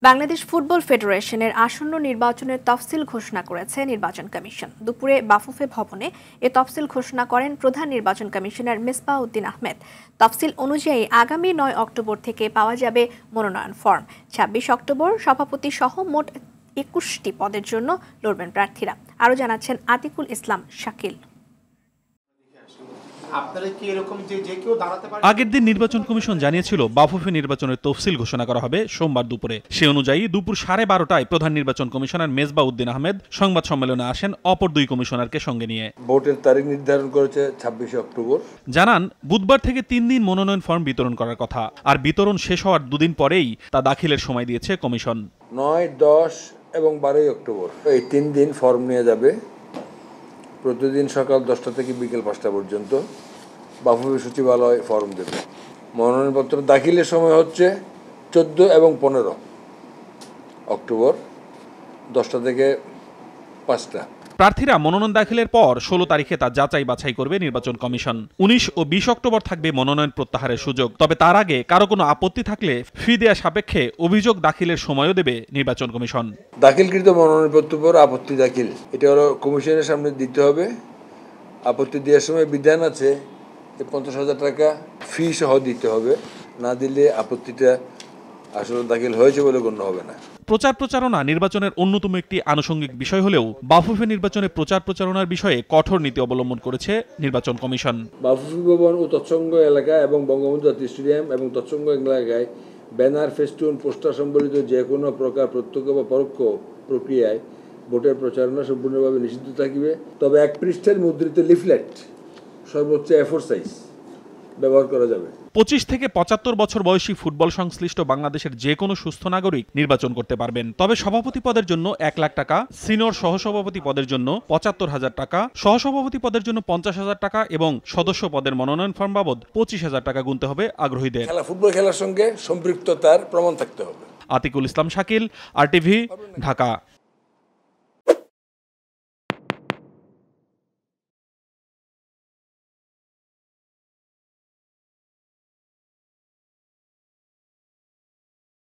Bangladesh football ফেডারেশনের আসন্ন নির্বাচনের তফসিল ঘোষণা করেছে নির্বাচন কমিশন। দুপুরে বাফুফে ভবনে এ তফসিল ঘোষণা করেন প্রধান নির্বাচন কমিশনার মেজবাউদ্দিন আহমেদ। তফসিল অনুযায়ী আগামী 9 অক্টোবর থেকে পাওয়া যাবে মনোনয়ন ফর্ম। 26 অক্টোবর সভাপতি সহ মোট 21টি পদের জন্য লড়বেন প্রার্থীরা। আরও জানাচ্ছেন আতিকুল ইসলাম শাকিল। আগের দিন নির্বাচন কমিশন জানিয়েছিল বাফুফে নির্বাচনের তফসিল ঘোষণা করা হবে সোমবার দুপুরে। সে অনুযায়ী দুপুর 12:30টায় প্রধান নির্বাচন কমিশনার মেজবাউদ্দিন আহমেদ সংবাদ সম্মেলনে আসেন অপর দুই কমিশনারকে সঙ্গে নিয়ে। ভোটের তারিখ নির্ধারণ করেছে 26 অক্টোবর। জানান বুধবার থেকে 3 দিন মনোনয়ন ফর্ম বিতরণ করার কথা, আর বিতরণ শেষ হওয়ার 2 দিন পরেই তা দাখিলের সময় দিয়েছে কমিশন। 9, 10 এবং 12 অক্টোবর এই 3 দিন ফর্ম নিয়ে যাবে। প্রতিদিন সকাল 10টা থেকে বিকেল 5টা পর্যন্ত বাফুফে সচিবালয় ফর্ম দেবে। মনোনয়নপত্র দাখিলের সময় হচ্ছে 14 এবং 15 অক্টোবর 10টা থেকে 5টা। প্রার্থীরা মনোনয়ন দাখিলের পর 16 তারিখে তা যাচাই বাছাই করবে নির্বাচন কমিশন। 19 ও 20 অক্টোবর থাকবে মনোনয়ন প্রত্যাহারের সুযোগ। তবে তার আগে কারো কোনো আপত্তি থাকলে ফি দেয়া সাপেক্ষে অভিযোগ দাখিলের সময়ও দেবে নির্বাচন কমিশন। দাখিলকৃত মনোনয়নপত্রের উপর আপত্তি দাখিল, এটা হলো কমিশনের সামনে দিতে হবে। আপত্তি দেওয়ার সময় বিধান আছে 50,000 টাকা ফি সহ দিতে হবে, না দিলে আপত্তিটা আসলে দাখিল হয়েছে বলে গণ্য হবে না। প্রচার প্রচারণা নির্বাচনের অন্যতম একটি আনুষঙ্গিক বিষয় হলেও বাফুফে নির্বাচনে প্রচার প্রচারণার বিষয়ে কঠোর নীতি অবলম্বন করেছে নির্বাচন কমিশন। বাফুফে ভবন ও তৎসঙ্গ এলাকা এবং বঙ্গবন্ধু জাতীয় স্টেডিয়াম এবং তৎসঙ্গ এলাকায় ব্যানার, ফেস্টুন, পোস্টার সম্বলিত যে কোনো প্রকার প্রত্যক্ষ বা পরোক্ষ প্রক্রিয়ায় ভোটের প্রচারণা সম্পূর্ণভাবে নিষিদ্ধ থাকিবে। তবে 1 পৃষ্ঠার মুদ্রিত লিফলেট সর্বোচ্চ A4 সাইজ ব্যবহার করা যাবে। 25 থেকে 75 বছর বয়সী ফুটবল সংশ্লিষ্ট বাংলাদেশের যে কোনো সুস্থ নাগরিক নির্বাচন করতে পারবেন। তবে সভাপতি পদের জন্য 1 লাখ টাকা, সিনিয়র সহসভাপতি পদের জন্য 75,000 টাকা, সহসভাপতি পদের জন্য 50,000 টাকা এবং সদস্য পদের মনোনয়ন ফর্ম বাবদ 25,000 টাকা গুনতে হবে আগ্রহীদের। ফুটবল খেলার সঙ্গে সম্পৃক্ততার প্রমাণ থাকতে হবে। আতিকুল ইসলাম শাকিল, RTV, ঢাকা।